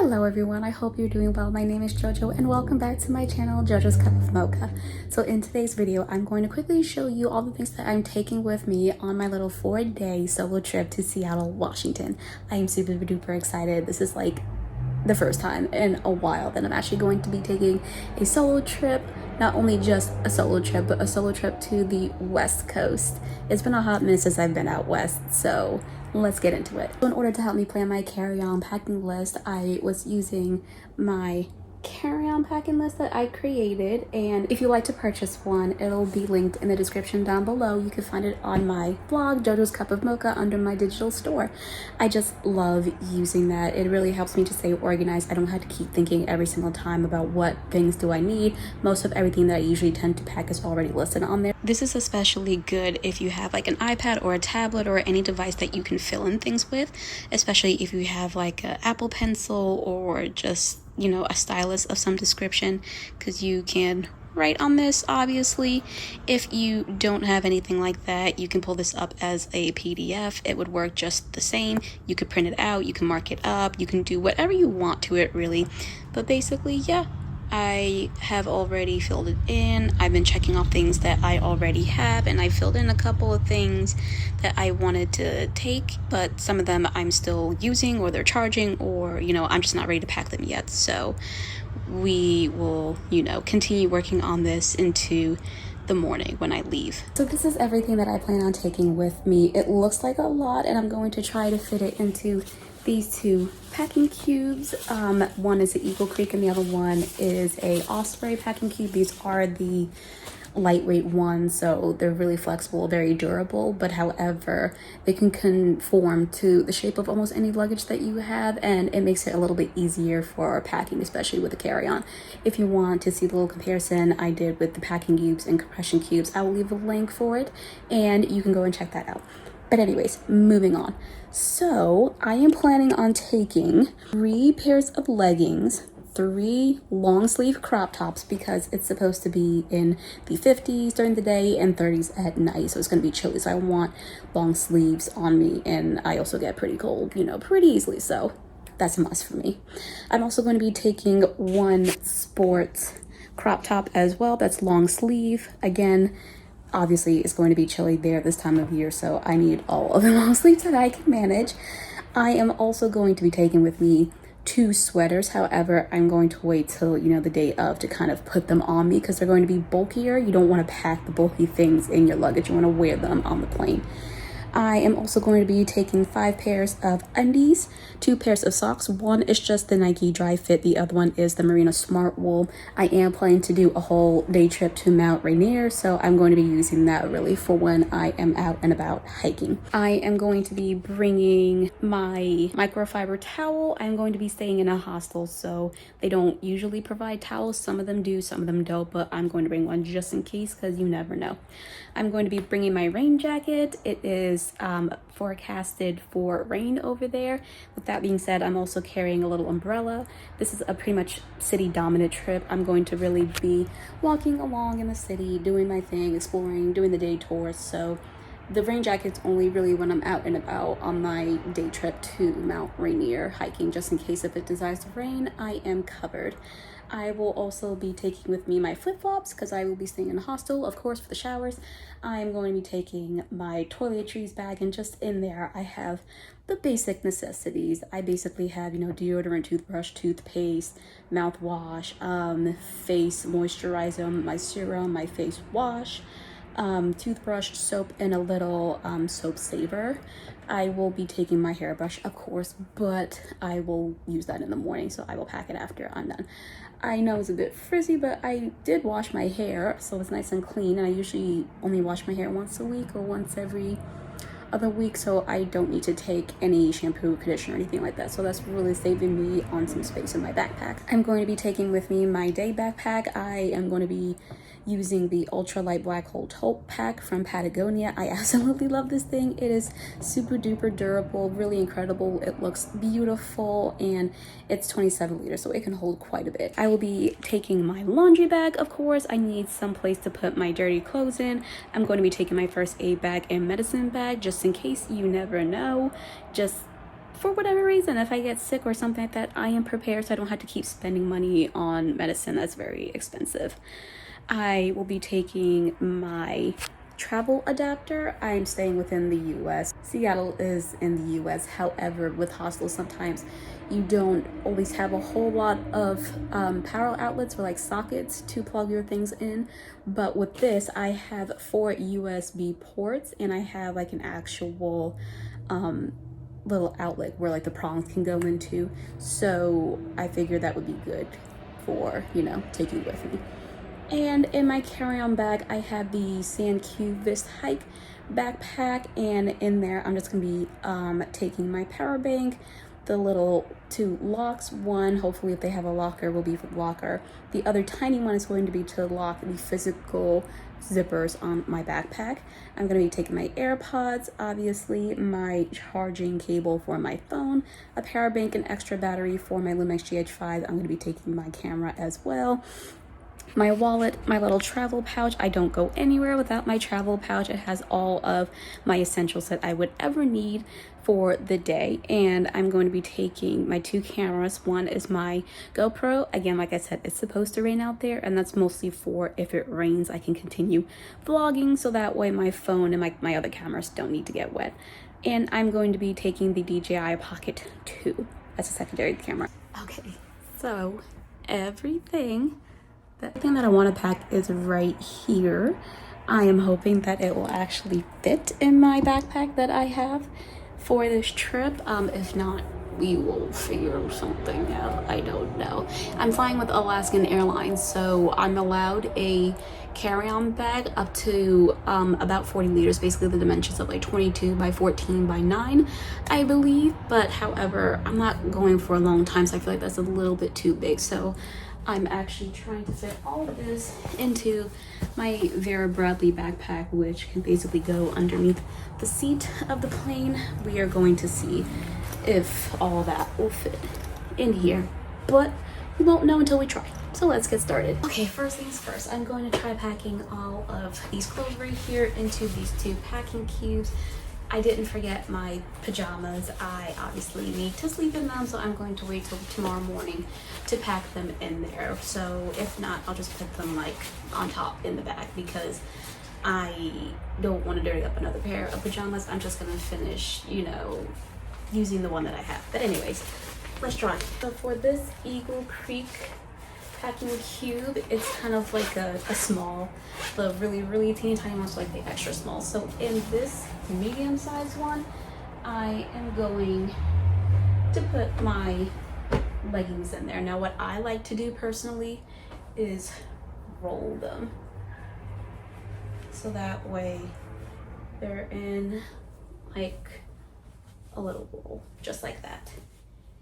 Hello everyone, I hope you're doing well. My name is JoJo and welcome back to my channel, JoJo's Cup of Mocha. So in today's video, I'm going to quickly show you all the things that I'm taking with me on my little 4-day solo trip to Seattle, Washington. I am super duper excited. This is like the first time in a while that I'm actually going to be taking a solo trip. Not only just a solo trip, but a solo trip to the West Coast. It's been a hot minute since I've been out west, so let's get into it. So in order to help me plan my carry-on packing list, I was using my carry-on packing list that I created, and if you'd like to purchase one, it'll be linked in the description down below. You can find it on my blog, JoJo's Cup of Mocha, under my digital store. I just love using that. It really helps me to stay organized. I don't have to keep thinking every single time about what things do I need. Most of everything that I usually tend to pack is already listed on there. This is especially good if you have like an iPad or a tablet or any device that you can fill in things with, especially if you have like an Apple Pencil or just, you know, a stylus of some description, because you can write on this. Obviously, if you don't have anything like that, you can pull this up as a PDF. It would work just the same. You could print it out, you can mark it up, you can do whatever you want to it really. But basically, yeah, I have already filled it in. I've been checking off things that I already have, and I filled in a couple of things that I wanted to take, but some of them I'm still using, or they're charging, or, you know, I'm just not ready to pack them yet. So we will, you know, continue working on this into the morning when I leave. So this is everything that I plan on taking with me. It looks like a lot, and I'm going to try to fit it into these two packing cubes. One is the Eagle Creek and the other one is a Osprey packing cube. These are the lightweight ones, so they're really flexible, very durable, but however, they can conform to the shape of almost any luggage that you have, and it makes it a little bit easier for packing, especially with the carry-on. If you want to see the little comparison I did with the packing cubes and compression cubes, I will leave a link for it and you can go and check that out. But anyways, moving on. So I am planning on taking 3 pairs of leggings, 3 long sleeve crop tops, because it's supposed to be in the 50s during the day and 30s at night, so it's going to be chilly, so I want long sleeves on me, and I also get pretty cold, you know, pretty easily, so that's a must for me. I'm also going to be taking 1 sports crop top as well, that's long sleeve. Again, obviously it's going to be chilly there this time of year, so I need all of the long sleeves that I can manage. I am also going to be taking with me 2 sweaters. However, I'm going to wait till, you know, the day of to kind of put them on me, because they're going to be bulkier. You don't want to pack the bulky things in your luggage. You want to wear them on the plane. I am also going to be taking 5 pairs of undies, 2 pairs of socks. One is just the Nike Dry Fit, the other one is the Merino Smart Wool. I am planning to do a whole day trip to Mount Rainier, so I'm going to be using that really for when I am out and about hiking. I am going to be bringing my microfiber towel. I'm going to be staying in a hostel, so they don't usually provide towels. Some of them do, some of them don't, but I'm going to bring one just in case, because you never know. I'm going to be bringing my rain jacket. It is forecasted for rain over there. With that being said, I'm also carrying a little umbrella. This is a pretty much city dominant trip. I'm going to really be walking along in the city, doing my thing, exploring, doing the day tours, so the rain jacket's only really when I'm out and about on my day trip to Mount Rainier hiking, just in case if it decides to rain, I am covered. I will also be taking with me my flip-flops, because I will be staying in a hostel, of course, for the showers. I'm going to be taking my toiletries bag, and just in there I have the basic necessities. I basically have, you know, deodorant, toothbrush, toothpaste, mouthwash, face moisturizer, my serum, my face wash, toothbrush, soap, and a little soap saver. I will be taking my hairbrush, of course, but I will use that in the morning, so I will pack it after I'm done. I know it's a bit frizzy, but I did wash my hair, so it's nice and clean, and I usually only wash my hair once a week or once every other week, so I don't need to take any shampoo, conditioner, or anything like that, so that's really saving me on some space in my backpack. I'm going to be taking with me my day backpack. I am going to be using the ultralight black hole tote pack from Patagonia. I absolutely love this thing. It is super duper durable, really incredible. It looks beautiful, and it's 27 liters, so it can hold quite a bit. I will be taking my laundry bag, of course. I need some place to put my dirty clothes in. I'm going to be taking my first aid bag and medicine bag, just in case. You never know. Just for whatever reason, if I get sick or something like that, I am prepared so I don't have to keep spending money on medicine that's very expensive. I will be taking my travel adapter. I'm staying within the US. Seattle is in the US. However, with hostels, sometimes you don't always have a whole lot of power outlets or like sockets to plug your things in. But with this, I have 4 USB ports, and I have like an actual little outlet where like the prongs can go into. So I figured that would be good for, you know, taking with me. And in my carry-on bag, I have the San Cubist hike backpack, and in there I'm just gonna be taking my power bank, the little 2 locks. One, hopefully if they have a locker, will be for the locker. The other tiny one is going to be to lock the physical zippers on my backpack. I'm going to be taking my AirPods, obviously, my charging cable for my phone, a power bank, and extra battery for my Lumix GH5. I'm going to be taking my camera as well. My wallet, my little travel pouch. I don't go anywhere without my travel pouch. It has all of my essentials that I would ever need for the day. And I'm going to be taking my 2 cameras. One is my GoPro. Again, like I said, it's supposed to rain out there, and that's mostly for if it rains, I can continue vlogging, so that way my phone and my other cameras don't need to get wet. And I'm going to be taking the DJI Pocket 2 as a secondary camera. Okay, so everything that I want to pack is right here. I am hoping that it will actually fit in my backpack that I have for this trip. If not, we will figure something out. I don't know. I'm flying with Alaskan Airlines, so I'm allowed a carry-on bag up to about 40 liters, basically the dimensions of like 22 by 14 by 9, I believe. But however, I'm not going for a long time, so I feel like that's a little bit too big. So I'm actually trying to fit all of this into my Vera Bradley backpack, which can basically go underneath the seat of the plane. We are going to see if all that will fit in here, but we won't know until we try. So let's get started. Okay, first things first, I'm going to try packing all of these clothes right here into these 2 packing cubes. I didn't forget my pajamas. I obviously need to sleep in them, so I'm going to wait till tomorrow morning to pack them in there. So if not, I'll just put them like on top in the bag, because I don't want to dirty up another pair of pajamas. I'm just gonna finish, you know, using the one that I have. But anyways, let's try. So for this Eagle Creek packing cube, it's kind of like a small, the really teeny tiny ones, like the extra small. So in this medium sized one, I am going to put my leggings in there. Now what I like to do personally is roll them, so that way they're in like a little bowl, just like that.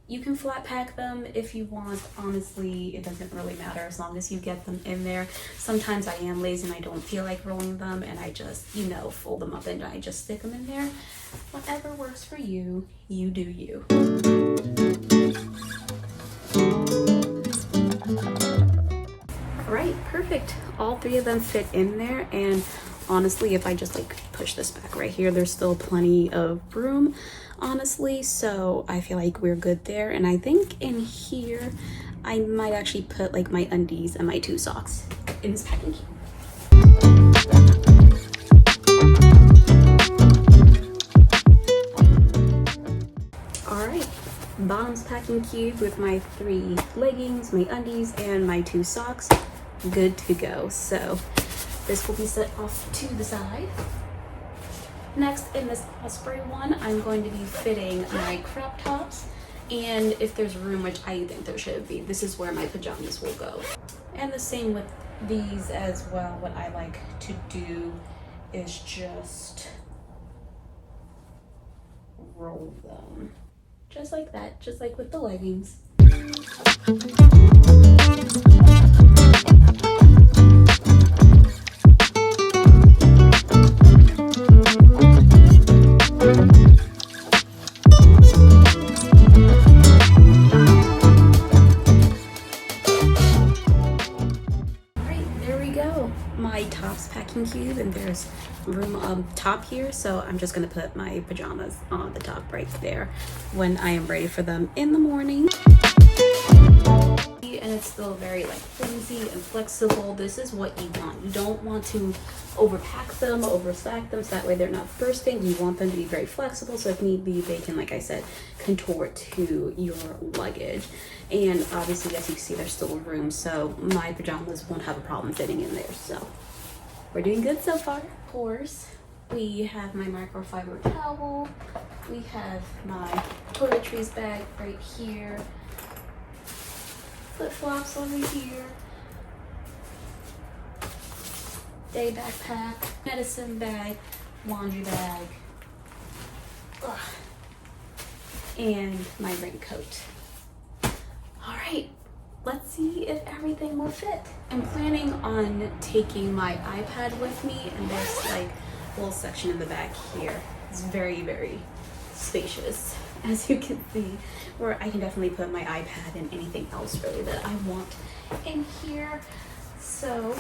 You can flat pack them if you want. Honestly, it doesn't really matter as long as you get them in there. Sometimes I am lazy and I don't feel like rolling them, and I just, you know, fold them up and I just stick them in there. Whatever works for you, you do you. All right, perfect. All 3 of them fit in there, and honestly, if I just like push this back right here, there's still plenty of room, honestly, so I feel like we're good there. And I think in here I might actually put like my undies and my 2 socks in this packing cube. All right, bottoms packing cube with my 3 leggings, my undies, and my 2 socks, good to go. So this will be set off to the side. Next, in this Osprey one, I'm going to be fitting my crop tops, and if there's room, which I think there should be, this is where my pajamas will go. And the same with these as well. What I like to do is just roll them, just like that, just like with the leggings. packing cube, and there's room up top here, so I'm just gonna put my pajamas on the top right there when I am ready for them in the morning. And it's still very like flimsy and flexible. This is what you want. You don't want to overpack them, overstack them, so that way they're not bursting. You want them to be very flexible, so if need be, they can, like I said, contort to your luggage. And obviously, as you see, there's still room, so my pajamas won't have a problem fitting in there. So we're doing good so far. Of course, we have my microfiber towel. We have my toiletries bag right here. Flip-flops over here, day backpack, medicine bag, laundry bag, and my raincoat. All right, let's see if everything will fit. I'm planning on taking my iPad with me, and there's like a little section in the back here. It's very, very spacious, as you can see, where I can definitely put my iPad and anything else really that I want in here. So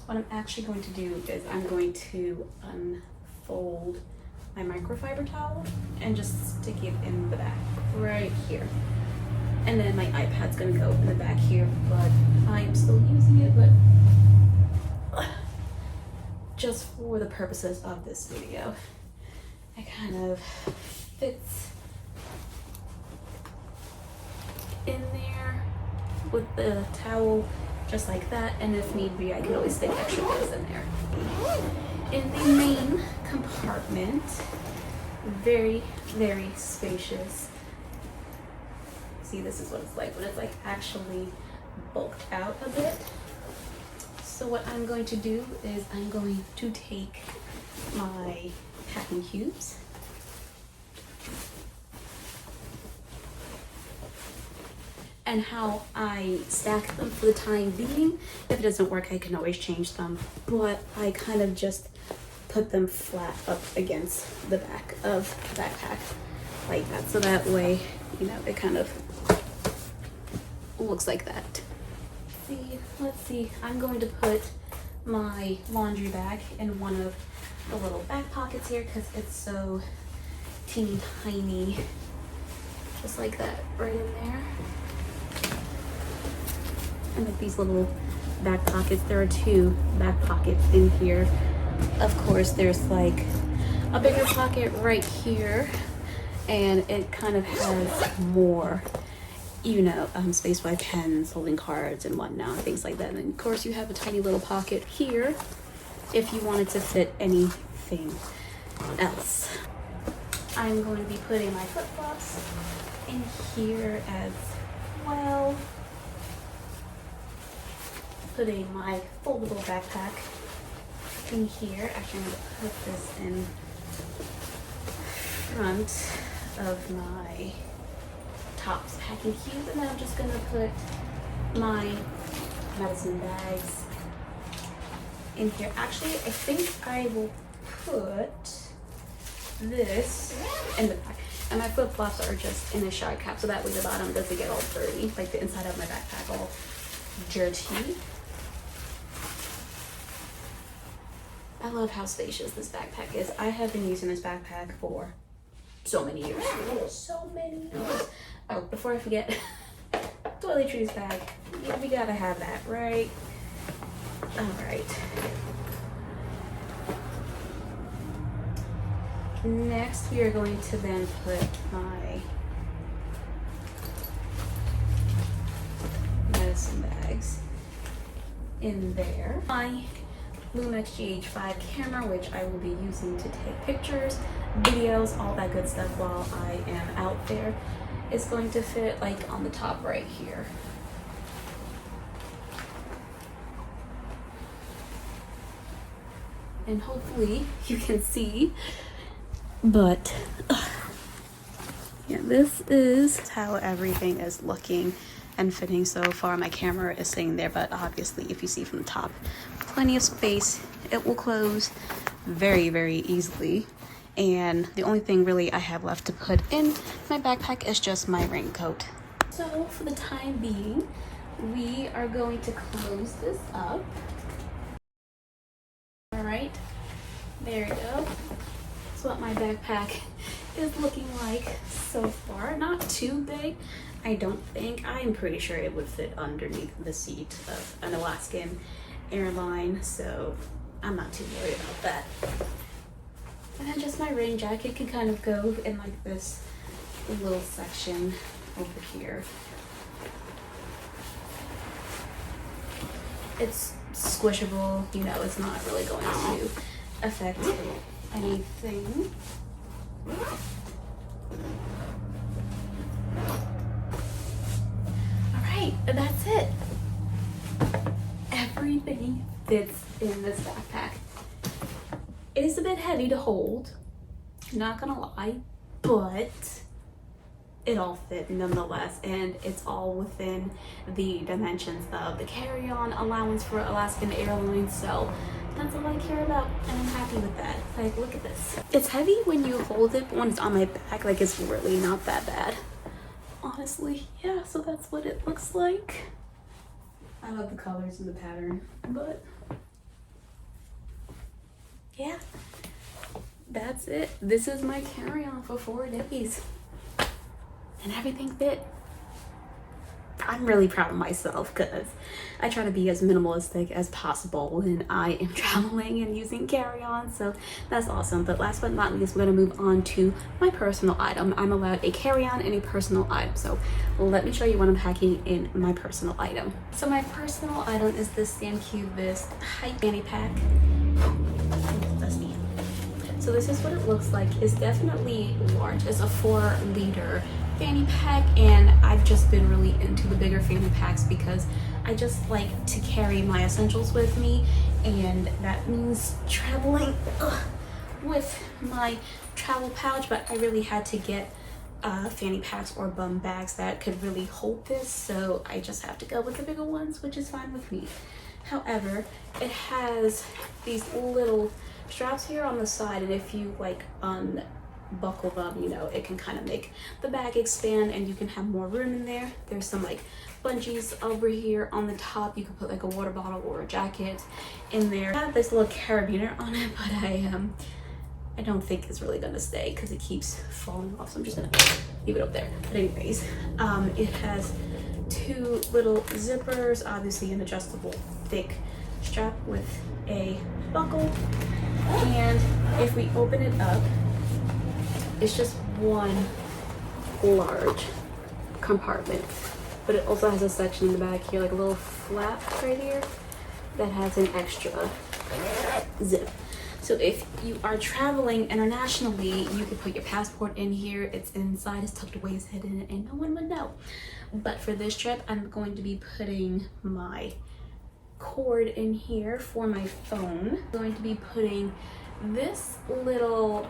what I'm actually going to do is I'm going to unfold my microfiber towel and just stick it in the back right here. And then my iPad's gonna go in the back here, but I am still using it, but just for the purposes of this video, it kind of fits in there with the towel just like that, and if need be I could always stick extra clothes in there. In the main compartment, very, very spacious. See, this is what it's like when it's like actually bulked out a bit. So what I'm going to do is I'm going to take my packing cubes, and how I stack them for the time being. If it doesn't work, I can always change them, but I kind of just put them flat up against the back of the backpack like that, so that way, you know, it kind of looks like that. Let's see, I'm going to put my laundry bag in one of the little back pockets here because it's so teeny tiny, just like that, right in there. And like these little back pockets, there are two back pockets in here. Of course, there's like a bigger pocket right here, and it kind of has more, you know, space for pens, holding cards and whatnot, things like that. And of course you have a tiny little pocket here if you wanted to fit anything else. I'm going to be putting my flip-flops in here as well. Putting my foldable backpack in here. Actually, I'm going to put this in front of my Tops packing cube, and then I'm just going to put my medicine bags in here. Actually, I think I will put this in the back, and my flip-flops are just in a shower cap, so that way the bottom doesn't get all dirty, like the inside of my backpack all dirty. I love how spacious this backpack is. I have been using this backpack for so many years. So many years. Oh, before I forget, toiletries bag. Yeah, we gotta have that, right? All right. Next, we are going to then put my medicine bags in there. My Lumix GH5 camera, which I will be using to take pictures, videos, all that good stuff while I am out there, is going to fit like on the top right here. And hopefully you can see, but yeah, this is how everything is looking and fitting so far. My camera is sitting there, but obviously if you see from the top, plenty of space. It will close very, very easily. And the only thing really I have left to put in my backpack is just my raincoat. So for the time being, we are going to close this up. There you go. That's what my backpack is looking like so far. Not too big, I don't think. I'm pretty sure it would fit underneath the seat of an Alaskan airline, so I'm not too worried about that. And then just my rain jacket can kind of go in like this little section over here. It's squishable, you know, it's not really going to affect anything. Alright, that's it. Everything fits in this backpack. It is a bit heavy to hold, not gonna lie, but it all fit nonetheless, and it's all within the dimensions of the carry-on allowance for Alaskan Airlines, so that's all I care about, and I'm happy with that. Like, look at this. It's heavy when you hold it, but when it's on my back, like, it's really not that bad. Honestly, yeah, so that's what it looks like. I love the colors and the pattern, but yeah, that's it. This is my carry-on for 4 days. And everything fit. I'm really proud of myself because I try to be as minimalistic as possible when I am traveling and using carry-on, so that's awesome. But last but not least, we're going to move on to my personal item. I'm allowed a carry-on and a personal item, so let me show you what I'm packing in my personal item. So my personal item is this Sam Cubist Hype Fanny Pack. So this is what it looks like. It's definitely large. It's a 4-liter fanny pack, and I've just been really into the bigger fanny packs because I just like to carry my essentials with me, and that means traveling with my travel pouch, but I really had to get fanny packs or bum bags that could really hold this, so I just have to go with the bigger ones, which is fine with me. However, it has these little straps here on the side, and if you like unbuckle them, you know, it can kind of make the bag expand and you can have more room in there. There's some like bungees over here on the top. You could put like a water bottle or a jacket in there. I have this little carabiner on it, but I don't think it's really gonna stay because it keeps falling off, so I'm just gonna leave it up there. But anyways, it has 2 little zippers, obviously an adjustable thick strap with a buckle, and if we open it up, it's just one large compartment, but it also has a section in the back here, like a little flap right here that has an extra zip. So if you are traveling internationally, you could put your passport in here. It's inside, it's tucked away, it's hidden, and no one would know. But for this trip, I'm going to be putting my cord in here for my phone. I'm going to be putting this little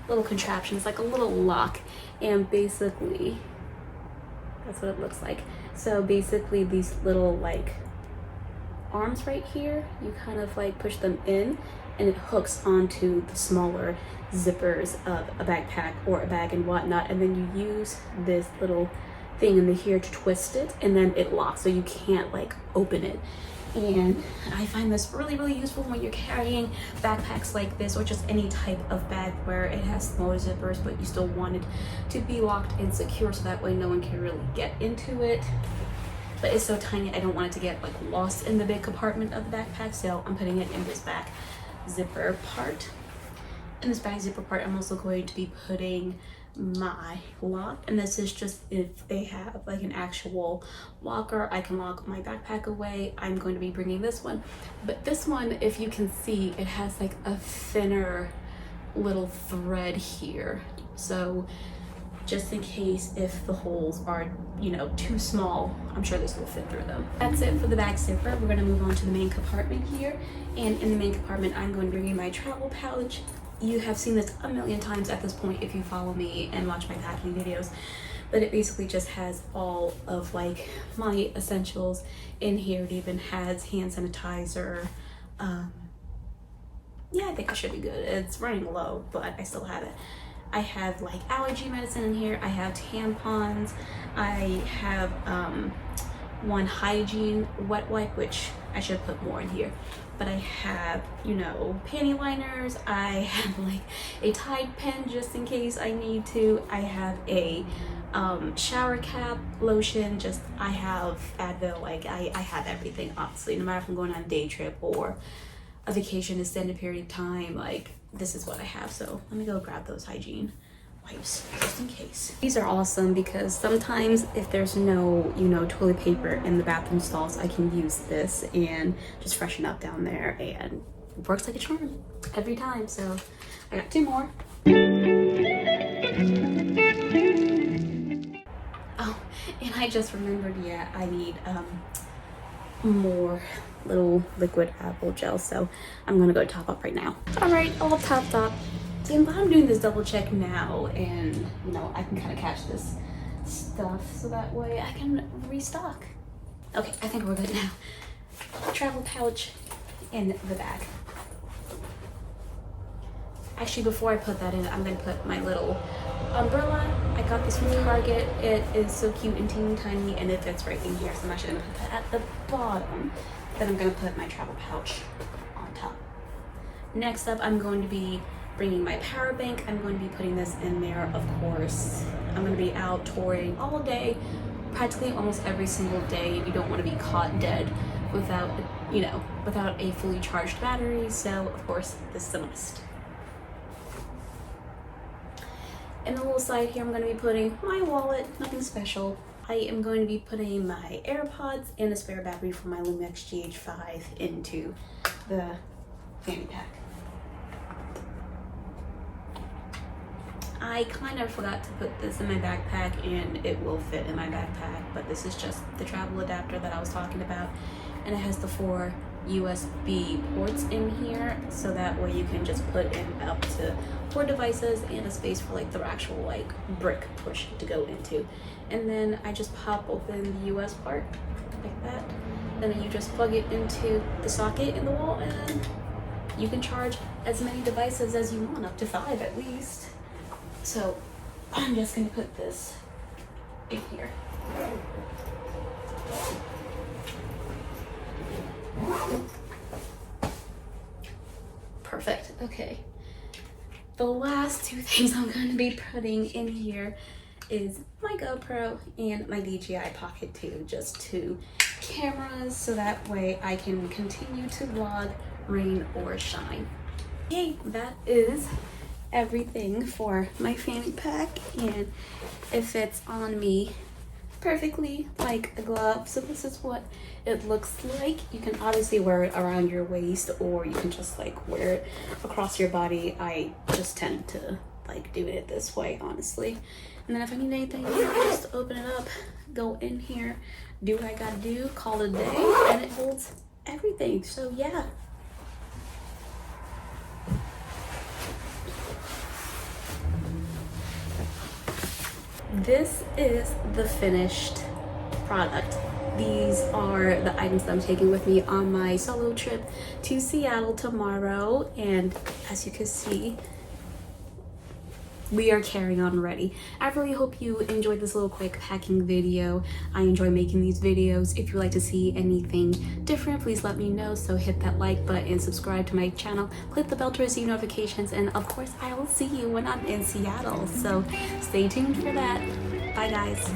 little contraption. It's like a little lock, and basically that's what it looks like. So basically these little like arms right here, you kind of like push them in and it hooks onto the smaller zippers of a backpack or a bag and whatnot, and then you use this little thing in the here to twist it, and then it locks so you can't like open it. And I find this really, really useful when you're carrying backpacks like this, or just any type of bag where it has smaller zippers but you still want it to be locked and secure, so that way no one can really get into it. But it's so tiny, I don't want it to get like lost in the big compartment of the backpack, so I'm putting it in this back zipper part. In this back zipper part, I'm also going to be putting my lock, and this is just if they have like an actual locker I can lock my backpack away. I'm going to be bringing this one, but this one, if you can see, it has like a thinner little thread here, so just in case if the holes are, you know, too small, I'm sure this will fit through them. That's it for the back zipper. We're going to move on to the main compartment here, and in the main compartment I'm going to bring in my travel pouch. You have seen this a million times at this point if you follow me and watch my packing videos, but it basically just has all of like my essentials in here. It even has hand sanitizer. Yeah, I think I should be good. It's running low, but I still have it. I have like allergy medicine in here. I have tampons. I have one hygiene wet wipe, which I should put more in here. But I have, you know, panty liners. I have like a Tide pen just in case I need to. I have a shower cap, lotion, just I have Advil. Like I have everything, honestly, no matter if I'm going on a day trip or a vacation extended period of time. Like this is what I have. So let me go grab those hygiene wipes just in case. These are awesome because sometimes if there's no, you know, toilet paper in the bathroom stalls, I can use this and just freshen up down there, and it works like a charm every time. So I got 2 more. Oh, and I just remembered, yeah, I need more little liquid apple gel, so I'm gonna go top up right now. All right, all topped up. See, I'm glad I'm doing this double check now, and you know, I can kind of catch this stuff so that way I can restock. Okay, I think we're good now. Travel pouch in the bag. Actually, before I put that in, I'm gonna put my little umbrella. I got this from Target. It is so cute and teeny tiny, and it fits right in here. So I'm actually gonna put that at the bottom. Then I'm gonna put my travel pouch on top. Next up, I'm going to be bringing my power bank. I'm going to be putting this in there, of course. I'm going to be out touring all day, practically almost every single day. You don't want to be caught dead without, you know, without a fully charged battery. So, of course, this is a must. In the little side here, I'm going to be putting my wallet, nothing special. I am going to be putting my AirPods and a spare battery for my Lumix GH5 into the fanny pack. I kind of forgot to put this in my backpack, and it will fit in my backpack, but this is just the travel adapter that I was talking about, and it has the 4 USB ports in here, so that way you can just put in up to 4 devices and a space for like the actual like brick push to go into. And then I just pop open the US part like that, then you just plug it into the socket in the wall, and you can charge as many devices as you want, up to 5 at least. So I'm just gonna put this in here. Perfect, okay. The last 2 things I'm gonna be putting in here is my GoPro and my DJI Pocket 2, just 2 cameras, so that way I can continue to vlog, rain or shine. Okay, that is everything for my fanny pack, and it fits on me perfectly like a glove. So this is what it looks like. You can obviously wear it around your waist, or you can just like wear it across your body. I just tend to like do it this way, honestly. And then if I need anything, I just open it up, go in here, do what I gotta do, call it a day, and it holds everything. So yeah. This is the finished product. These are the items that I'm taking with me on my solo trip to Seattle tomorrow, and as you can see, we are carrying on ready. I really hope you enjoyed this little quick packing video. I enjoy making these videos. If you'd like to see anything different, please let me know. So hit that like button, subscribe to my channel, click the bell to receive notifications, and of course I will see you when I'm in Seattle. So stay tuned for that. Bye guys.